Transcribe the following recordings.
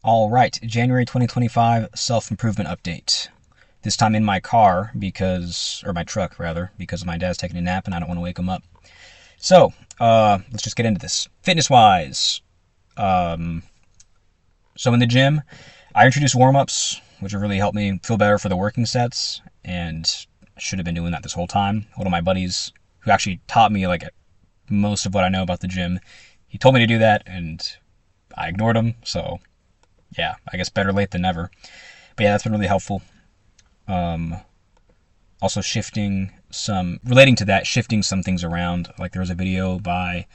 All right, January 2025 self-improvement update. This time in my car or my truck rather, because my dad's taking a nap and I don't want to wake him up. So, let's just get into this. Fitness-wise, so in the gym, I introduced warm-ups, which have really helped me feel better for the working sets, and I should have been doing that this whole time. One of my buddies, who actually taught me like most of what I know about the gym, he told me to do that, and I ignored him, so yeah, I guess better late than never. But yeah, that's been really helpful. Um, Also relating to that, shifting some things around. Like there was a video by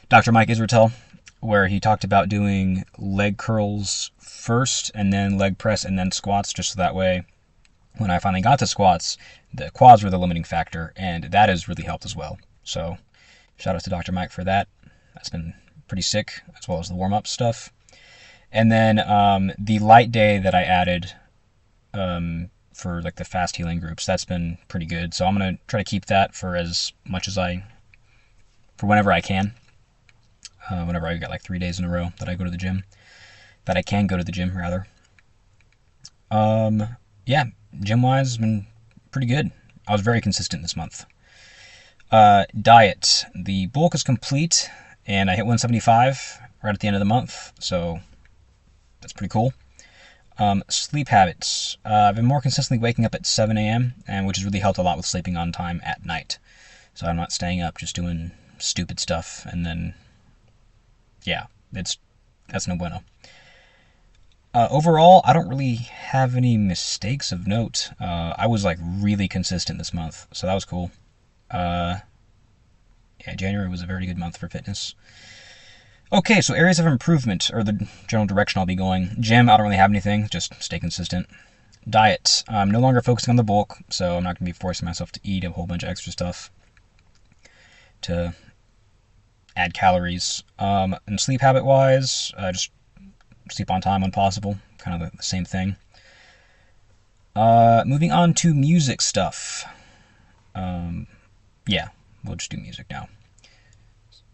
Dr. Mike Israetel where he talked about doing leg curls first and then leg press and then squats, just so that way when I finally got to squats, the quads were the limiting factor, and that has really helped as well. So shout out to Dr. Mike for that. That's been pretty sick, as well as the warm-up stuff. And then the light day that I added for like the fast healing groups, that's been pretty good. So I'm gonna try to keep that for whenever I can. Whenever I got like 3 days in a row that I go to the gym, that I can go to the gym rather. Yeah, gym wise, been pretty good. I was very consistent this month. Diet, the bulk is complete, and I hit 175 right at the end of the month. So that's pretty cool. Sleep habits. I've been more consistently waking up at 7 a.m., and which has really helped a lot with sleeping on time at night. So I'm not staying up just doing stupid stuff, and then, yeah, that's no bueno. Overall, I don't really have any mistakes of note. I was like really consistent this month, so that was cool. Yeah, January was a very good month for fitness. Okay, so areas of improvement, or the general direction I'll be going. Gym, I don't really have anything, just stay consistent. Diet, I'm no longer focusing on the bulk, so I'm not going to be forcing myself to eat a whole bunch of extra stuff to add calories. And sleep habit-wise, just sleep on time when possible, kind of the same thing. Moving on to music stuff. Yeah, we'll just do music now.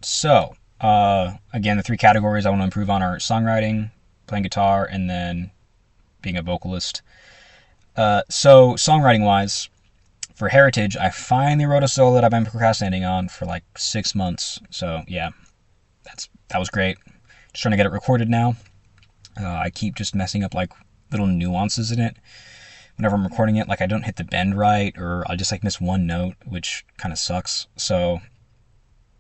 So, again, the three categories I want to improve on are songwriting, playing guitar, and then being a vocalist. So songwriting-wise, for Heritage, I finally wrote a solo that I've been procrastinating on for like 6 months. So yeah, that was great. Just trying to get it recorded now. I keep just messing up like little nuances in it. Whenever I'm recording it, like I don't hit the bend right, or I just like miss one note, which kind of sucks. So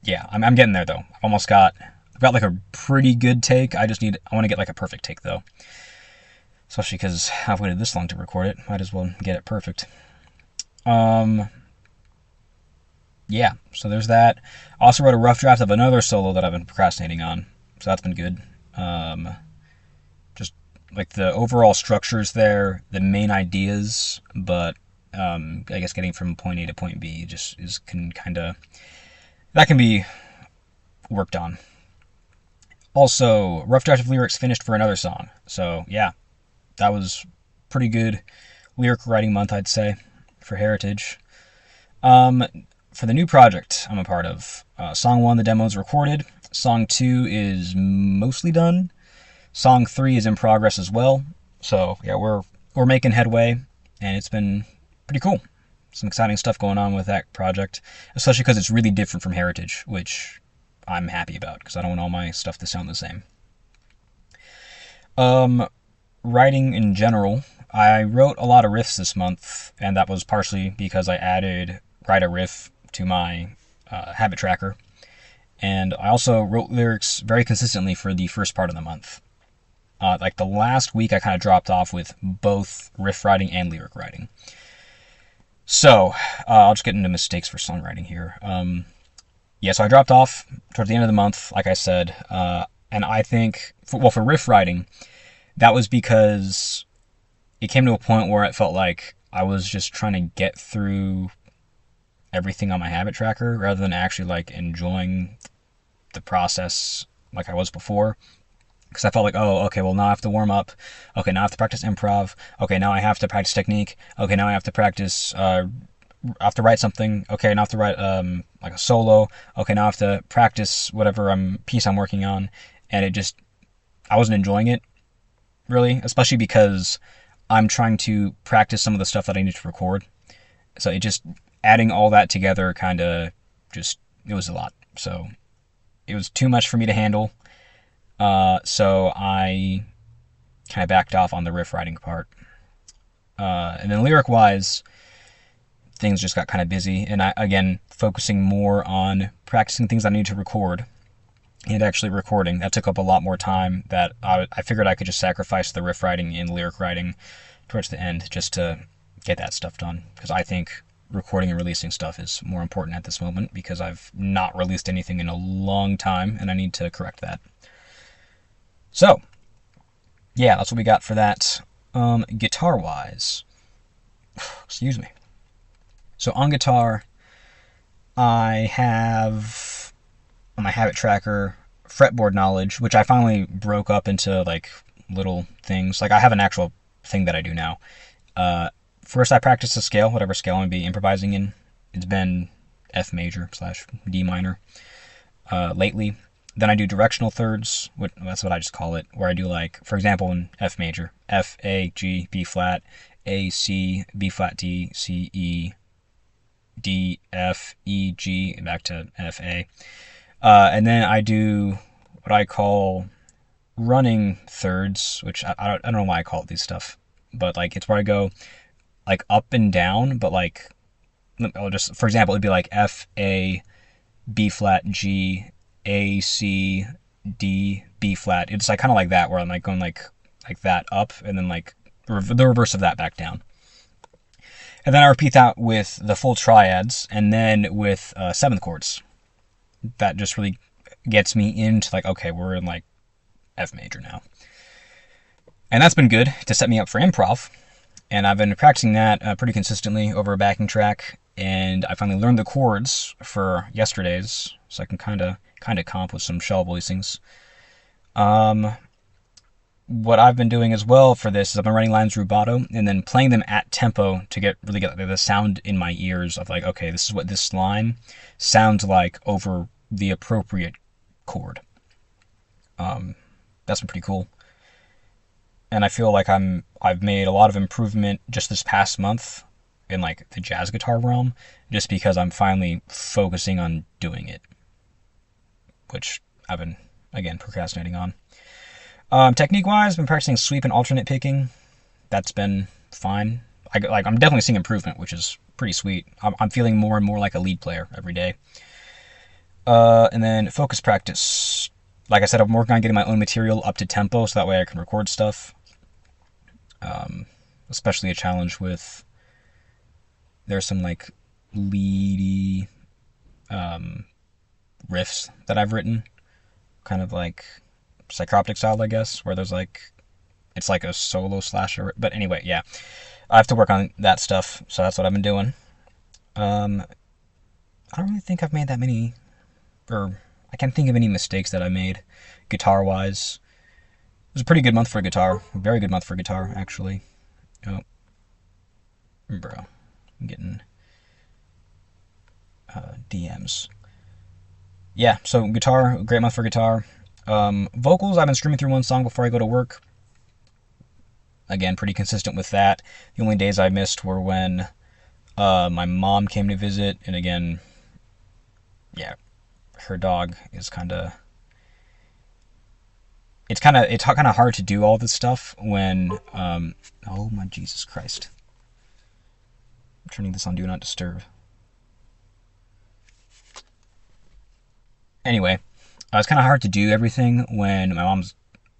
yeah, I'm getting there though. I've got like a pretty good take. I want to get like a perfect take though. Especially because I've waited this long to record it. Might as well get it perfect. Yeah, so there's that. I also wrote a rough draft of another solo that I've been procrastinating on. So that's been good. Just like the overall structure's there, the main ideas, but I guess getting from point A to point B just that can be worked on. Also, rough draft of lyrics finished for another song. So yeah, that was pretty good lyric writing month, I'd say, for Heritage. For the new project I'm a part of, Song 1, the demo's recorded. Song 2 is mostly done. Song 3 is in progress as well. So yeah, we're making headway, and it's been pretty cool. Some exciting stuff going on with that project, especially because it's really different from Heritage, which I'm happy about, because I don't want all my stuff to sound the same. Writing in general, I wrote a lot of riffs this month, and that was partially because I added Write a Riff to my habit tracker. And I also wrote lyrics very consistently for the first part of the month. Like the last week, I kind of dropped off with both riff writing and lyric writing. So, I'll just get into mistakes for songwriting here. Yeah, so I dropped off towards the end of the month, like I said. And I think, for riff writing, that was because it came to a point where it felt like I was just trying to get through everything on my habit tracker rather than actually like enjoying the process like I was before. Because I felt like, oh, okay, well, now I have to warm up. Okay, now I have to practice improv. Okay, now I have to practice technique. Okay, now I have to practice, I have to write something. Okay, now I have to write like a solo. Okay, now I have to practice whatever piece I'm working on. And I wasn't enjoying it. really, especially because I'm trying to practice some of the stuff that I need to record. So it just, adding all that together kind of just, it was a lot. So it was too much for me to handle. So I kind of backed off on the riff writing part. And then lyric wise, things just got kind of busy. And I, again, focusing more on practicing things I need to record and actually recording. That took up a lot more time that I figured I could just sacrifice the riff writing and lyric writing towards the end just to get that stuff done. Because I think recording and releasing stuff is more important at this moment because I've not released anything in a long time and I need to correct that. So, yeah, that's what we got for that. Guitar-wise, excuse me. So on guitar, I have on my habit tracker fretboard knowledge, which I finally broke up into like little things. Like I have an actual thing that I do now. First, I practice the scale, whatever scale I'm going to be improvising in. It's been F major / D minor lately. Then I do directional thirds, that's what I just call it, where I do like, for example, in F major, F, A, G, B flat, A, C, B flat, D, C, E, D, F, E, G, and back to F, A. And then I do what I call running thirds, which I don't know why I call it these stuff, but like it's where I go like up and down, but like, I'll just, for example, it'd be like F, A, B flat, G, A, C, D, B flat. It's like kind of like that, where I'm like going like that up, and then like the reverse of that back down. And then I repeat that with the full triads, and then with seventh chords. That just really gets me into like, okay, we're in like F major now. And that's been good to set me up for improv. And I've been practicing that pretty consistently over a backing track. And I finally learned the chords for yesterday's, so I can kind of comp with some shell voicings. What I've been doing as well for this is I've been writing lines rubato and then playing them at tempo to really get the sound in my ears of like, okay, this is what this line sounds like over the appropriate chord. That's been pretty cool. And I feel like I've made a lot of improvement just this past month in like the jazz guitar realm, just because I'm finally focusing on doing it, which I've been, again, procrastinating on. Technique-wise, I've been practicing sweep and alternate picking. That's been fine. I'm definitely seeing improvement, which is pretty sweet. I'm feeling more and more like a lead player every day. And then focus practice. Like I said, I'm working on getting my own material up to tempo, so that way I can record stuff. Especially a challenge with, there's some like leady riffs that I've written, kind of like psychroptic style, I guess, where there's like, it's like a solo slasher. But anyway, yeah, I have to work on that stuff, so that's what I've been doing. I don't really think I've made that many, or I can't think of any mistakes that I made guitar-wise. It was a pretty good month for guitar. A very good month for guitar, actually. Oh, bro, I'm getting DMs. Yeah, so guitar, great month for guitar. Vocals, I've been streaming through one song before I go to work. Again, pretty consistent with that. The only days I missed were when my mom came to visit, and again, yeah, her dog is kind of, it's kind of hard to do all this stuff when oh my Jesus Christ, I'm turning this on Do Not Disturb. Anyway, it's kind of hard to do everything when my mom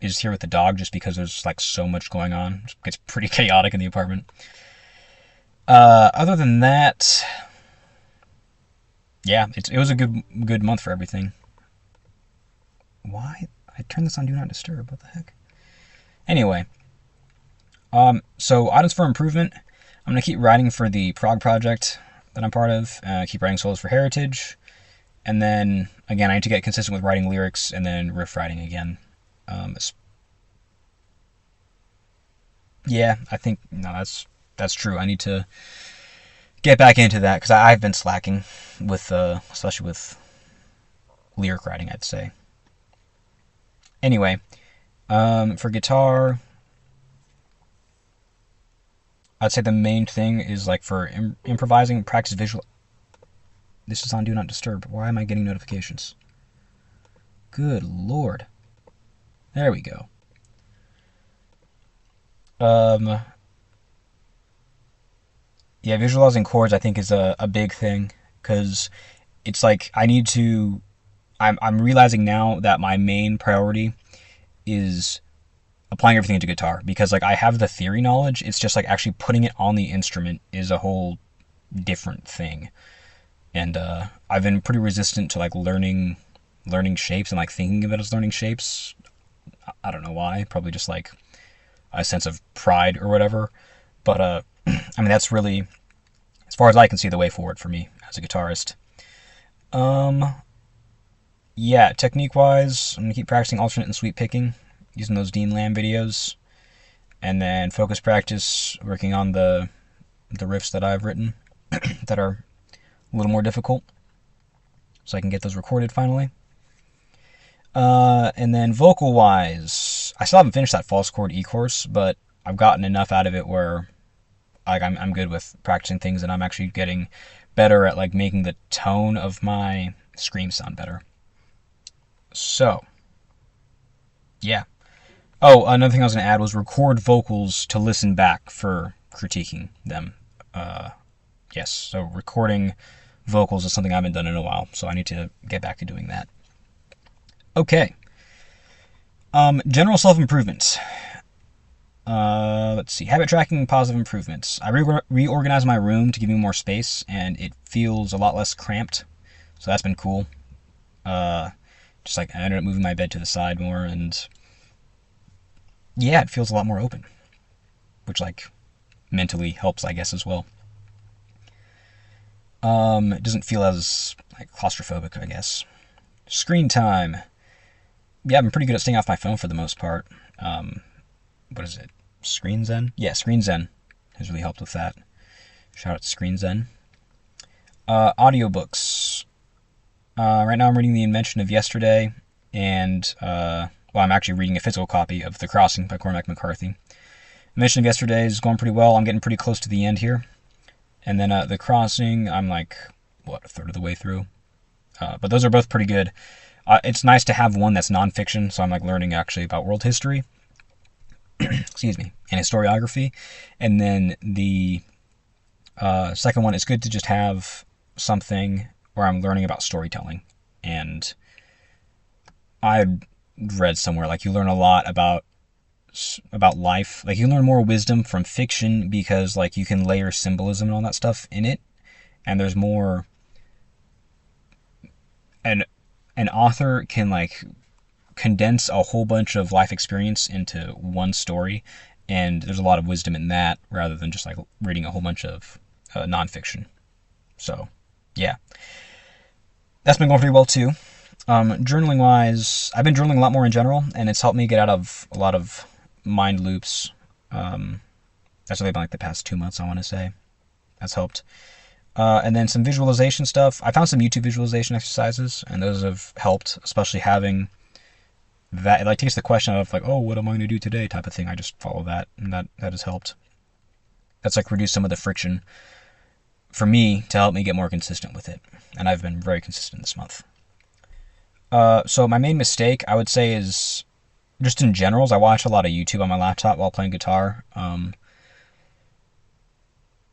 is here with the dog, just because there's like so much going on. It gets pretty chaotic in the apartment. Other than that, yeah, it was a good month for everything. Why? I turned this on Do Not Disturb. What the heck? Anyway, so items for improvement. I'm going to keep writing for the prog project that I'm part of. Keep writing solos for Heritage. And then, again, I need to get consistent with writing lyrics and then riff writing again. Yeah, I think, no, that's true. I need to get back into that, because I've been slacking with, especially with lyric writing, I'd say. Anyway, for guitar, I'd say the main thing is like for improvising, practice visual. This is on Do Not Disturb. Why am I getting notifications? Good Lord. There we go. Um, yeah, visualizing chords I think is a big thing because it's like I need to. I'm realizing now that my main priority is applying everything into guitar because like I have the theory knowledge. It's just like actually putting it on the instrument is a whole different thing. And I've been pretty resistant to like learning shapes and like thinking of it as learning shapes. I don't know why. Probably just like a sense of pride or whatever. But I mean that's really as far as I can see the way forward for me as a guitarist. Um, yeah, technique wise, I'm gonna keep practicing alternate and sweep picking using those Dean Lamb videos, and then focus practice working on the riffs that I've written that are a little more difficult, so I can get those recorded finally. And then vocal wise, I still haven't finished that false chord E course, but I've gotten enough out of it where like I'm good with practicing things, and I'm actually getting better at like making the tone of my scream sound better. So yeah. Oh, another thing I was going to add was record vocals to listen back for critiquing them. Uh, yes, so recording vocals is something I haven't done in a while, so I need to get back to doing that. Okay. General self-improvement. Let's see. Habit tracking, positive improvements. I reorganized my room to give me more space, and it feels a lot less cramped, so that's been cool. Uh, just like I ended up moving my bed to the side more, and yeah, it feels a lot more open, which like mentally helps, I guess, as well. It doesn't feel as like claustrophobic, I guess. Screen time. Yeah, I've been pretty good at staying off my phone for the most part. What is it? Screen Zen? Yeah, Screen Zen has really helped with that. Shout out to Screen Zen. Audiobooks. Right now I'm reading The Invention of Yesterday, and well, I'm actually reading a physical copy of The Crossing by Cormac McCarthy. Invention of Yesterday is going pretty well. I'm getting pretty close to the end here. And then The Crossing, I'm like, what, a third of the way through? But those are both pretty good. It's nice to have one that's nonfiction, so I'm like learning actually about world history. Excuse me, and historiography. And then the second one, it's good to just have something where I'm learning about storytelling. And I read somewhere like you learn a lot about life. Like you learn more wisdom from fiction because like you can layer symbolism and all that stuff in it, and there's more. An author can like condense a whole bunch of life experience into one story, and there's a lot of wisdom in that rather than just like reading a whole bunch of nonfiction. So yeah, that's been going pretty well too. Journaling wise, I've been journaling a lot more in general, and it's helped me get out of a lot of mind loops. That's really been like the past 2 months, I want to say. That's helped. And then some visualization stuff. I found some YouTube visualization exercises, and those have helped, especially having that. It like takes the question of like, oh, what am I going to do today type of thing. I just follow that, and that has helped. That's like reduced some of the friction for me to help me get more consistent with it. And I've been very consistent this month. So my main mistake, I would say, is just in general, is I watch a lot of YouTube on my laptop while playing guitar.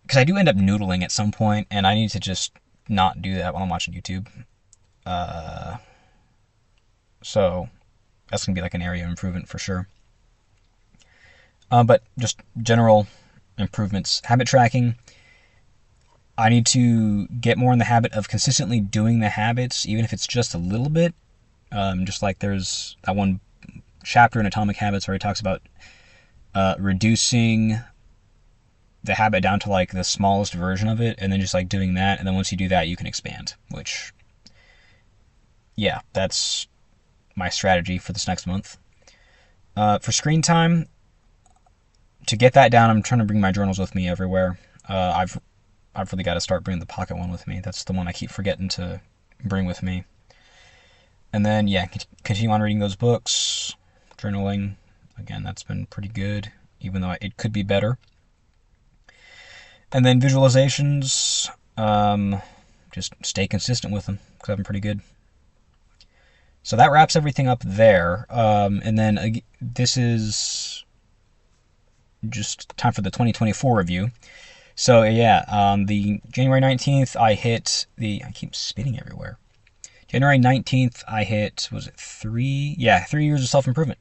Because I do end up noodling at some point, and I need to just not do that while I'm watching YouTube. So that's going to be like an area of improvement for sure. But just general improvements. Habit tracking. I need to get more in the habit of consistently doing the habits, even if it's just a little bit. Just like there's that one chapter in Atomic Habits where he talks about reducing the habit down to like the smallest version of it, and then just like doing that, and then once you do that, you can expand. Which, yeah, that's my strategy for this next month. For screen time, to get that down, I'm trying to bring my journals with me everywhere. I've really got to start bringing the pocket one with me. That's the one I keep forgetting to bring with me. And then, yeah, continue on reading those books, journaling. Again, that's been pretty good, even though it could be better. And then visualizations, just stay consistent with them because I've been pretty good. So that wraps everything up there. And then this is just time for the 2024 review. So yeah, the January 19th, I keep spitting everywhere. January 19th, I hit, was it 3? Yeah, 3 years of self-improvement.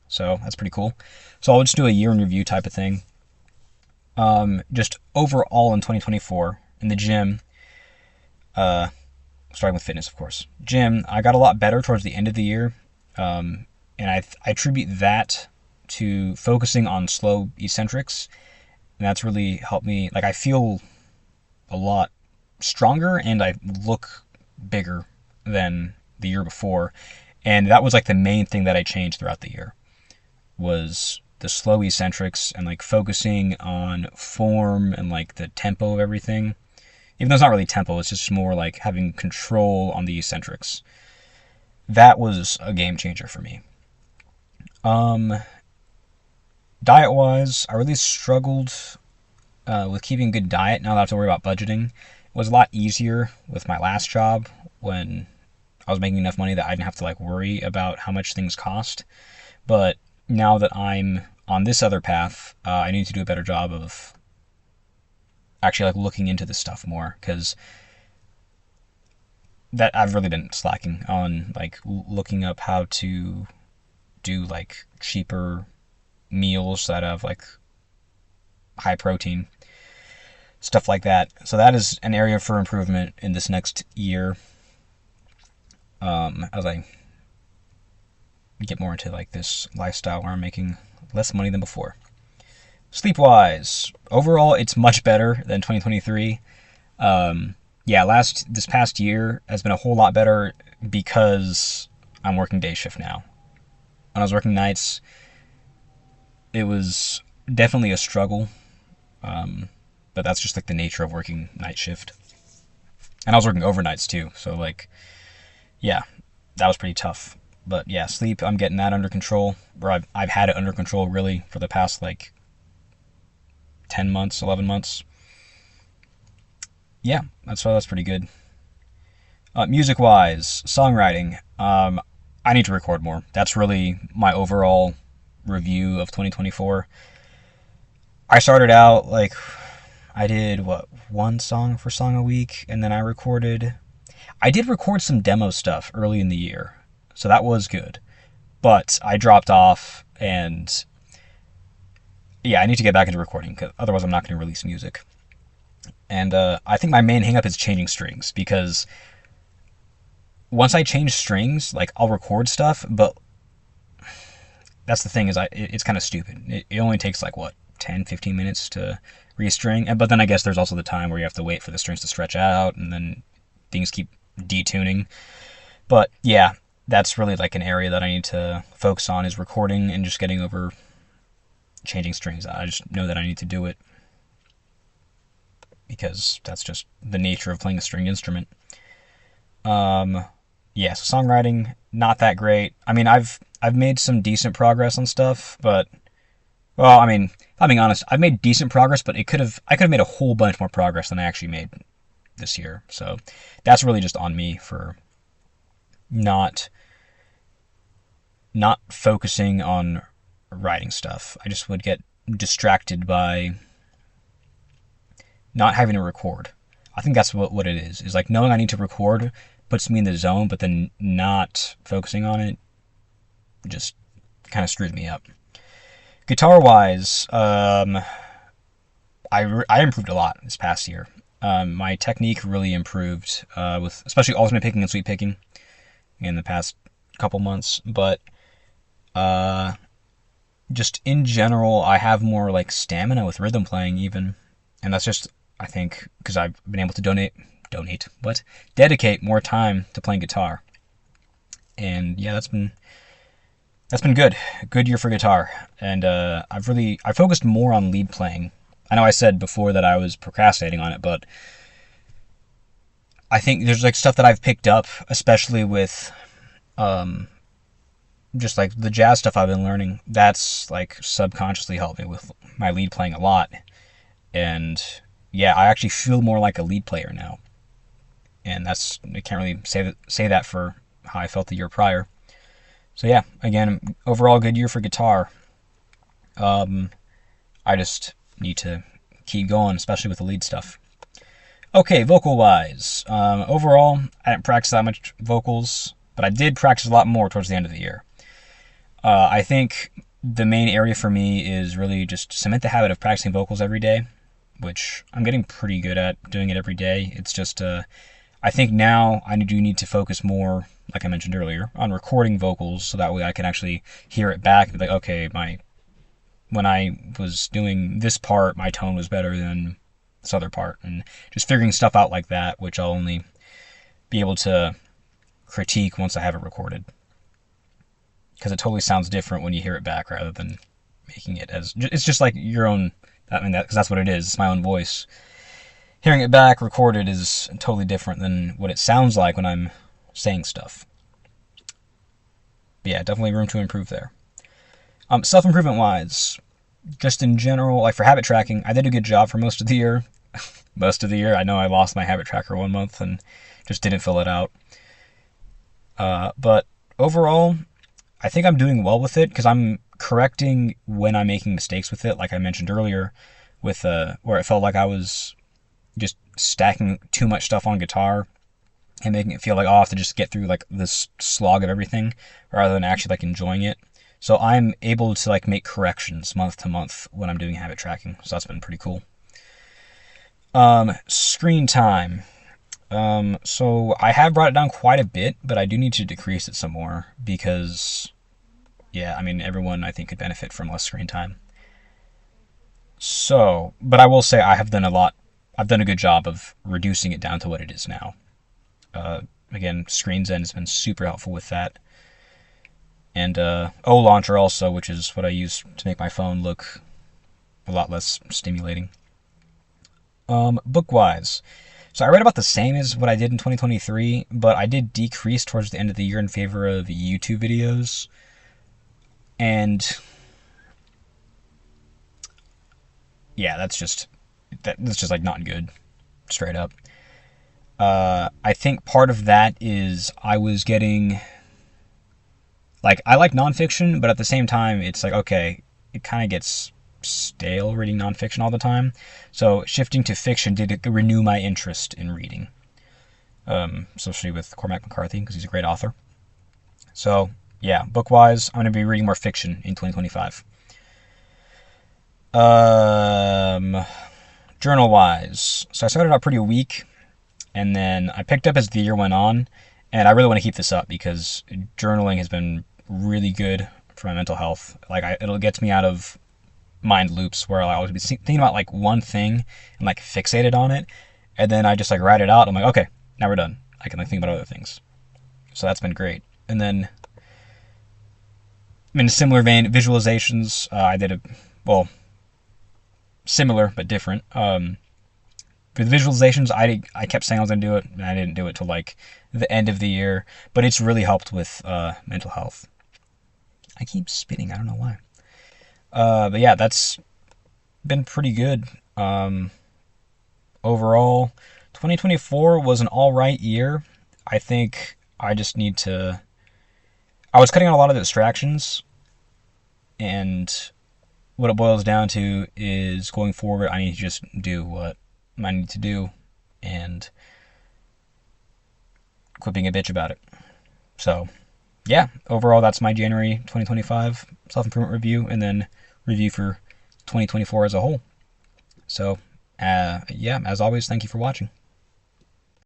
So that's pretty cool. So I'll just do a year in review type of thing. Just overall in 2024, in the gym, starting with fitness, of course. Gym, I got a lot better towards the end of the year. And I attribute that to focusing on slow eccentrics. And that's really helped me. Like, I feel a lot stronger and I look bigger than the year before. And that was like the main thing that I changed throughout the year, was the slow eccentrics and like focusing on form and like the tempo of everything. Even though it's not really tempo, it's just more like having control on the eccentrics. That was a game changer for me. Diet-wise, I really struggled with keeping a good diet now that I have to worry about budgeting. It was a lot easier with my last job when I was making enough money that I didn't have to like worry about how much things cost. But now that I'm on this other path, I need to do a better job of actually like looking into this stuff more, because that I've really been slacking on like looking up how to do like cheaper meals that have like high protein, stuff like that. So that is an area for improvement in this next year, as I get more into like this lifestyle where I'm making less money than before. Sleep-wise, overall, it's much better than 2023. This past year has been a whole lot better because I'm working day shift now. When I was working nights, it was definitely a struggle, but that's just like the nature of working night shift. And I was working overnights too, so like, yeah, that was pretty tough. But yeah, sleep, I'm getting that under control, or I've had it under control really for the past like 10 months, 11 months. Yeah, that's pretty good. Music-wise, songwriting, I need to record more. That's really my overall review of 2024. I started out like, I did one song for Song a Week, and then I did record some demo stuff early in the year, so that was good. But I dropped off, and yeah, I need to get back into recording, because otherwise I'm not going to release music. And I think my main hang-up is changing strings, because once I change strings, like, I'll record stuff, but that's the thing, is it's kind of stupid. It only takes, like, 10, 15 minutes to restring, but then I guess there's also the time where you have to wait for the strings to stretch out, and then things keep detuning. But, yeah, that's really, like, an area that I need to focus on, is recording and just getting over changing strings. I just know that I need to do it, because that's just the nature of playing a stringed instrument. Yeah, so songwriting, not that great. I mean, I've made some decent progress on stuff, but, well, I mean, if I'm being honest, I've made decent progress, but I could have made a whole bunch more progress than I actually made this year. So that's really just on me for not focusing on writing stuff. I just would get distracted by not having to record. I think that's what it is like knowing I need to record puts me in the zone, but then not focusing on it just kind of screws me up. Guitar-wise, I improved a lot this past year. My technique really improved, with especially alternate picking and sweep picking in the past couple months, but just in general, I have more like stamina with rhythm playing even, and that's just, I think, because I've been able to dedicate more time to playing guitar. And yeah, that's been good. A good year for guitar. And I focused more on lead playing. I know I said before that I was procrastinating on it, but I think there's like stuff that I've picked up, especially with just like the jazz stuff I've been learning. That's like subconsciously helped me with my lead playing a lot. And yeah, I actually feel more like a lead player now. And I can't really say that for how I felt the year prior. So yeah, again, overall good year for guitar. Um, I just need to keep going, especially with the lead stuff. Okay, vocal wise, overall, I didn't practice that much vocals, but I did practice a lot more towards the end of the year. I think the main area for me is really just cement the habit of practicing vocals every day, which I'm getting pretty good at doing it every day. It's just, I think now I do need to focus more, like I mentioned earlier, on recording vocals so that way I can actually hear it back and be like, okay, when I was doing this part, my tone was better than this other part, and just figuring stuff out like that, which I'll only be able to critique once I have it recorded. Because it totally sounds different when you hear it back rather than making it as... It's just like your own... because that's what it is. It's my own voice. Hearing it back recorded is totally different than what it sounds like when I'm saying stuff. But yeah, definitely room to improve there. Self-improvement wise, just in general, like for habit tracking, I did a good job for most of the year. I know I lost my habit tracker 1 month and just didn't fill it out. But overall, I think I'm doing well with it because I'm correcting when I'm making mistakes with it, like I mentioned earlier, with where it felt like I was just stacking too much stuff on guitar and making it feel like, oh, I have to just get through like this slog of everything rather than actually like enjoying it. So I'm able to like make corrections month to month when I'm doing habit tracking. So that's been pretty cool. Screen time. So I have brought it down quite a bit, but I do need to decrease it some more because, yeah, I mean, everyone I think could benefit from less screen time. So, but I will say I've done a good job of reducing it down to what it is now. Again, Screen Zen has been super helpful with that. And O-Launcher also, which is what I use to make my phone look a lot less stimulating. Book-wise, so I read about the same as what I did in 2023, but I did decrease towards the end of the year in favor of YouTube videos. And yeah, that's just like not good, straight up. I think part of that is I was getting, like, I like nonfiction, but at the same time, it's like, okay, it kind of gets stale reading nonfiction all the time. So shifting to fiction did renew my interest in reading, especially with Cormac McCarthy, because he's a great author. So yeah, book-wise, I'm going to be reading more fiction in 2025. Journal-wise, so I started out pretty weak, and then I picked up as the year went on, and I really want to keep this up because journaling has been really good for my mental health. Like, it'll get me out of mind loops where I'll always be thinking about like one thing and like fixated on it, and then I just like write it out. I'm like, okay, now we're done. I can like think about other things. So that's been great. And then in a similar vein, visualizations. I did similar but different. With visualizations, I kept saying I was gonna do it, and I didn't do it till like the end of the year. But it's really helped with mental health. I keep spitting. I don't know why. But yeah, that's been pretty good. Overall, 2024 was an alright year. I think I just need to... I was cutting out a lot of the distractions, and what it boils down to is going forward, I need to just do what I need to do and quit being a bitch about it. So, yeah, overall, that's my January 2025 self-improvement review, and then review for 2024 as a whole. So, yeah, as always, thank you for watching.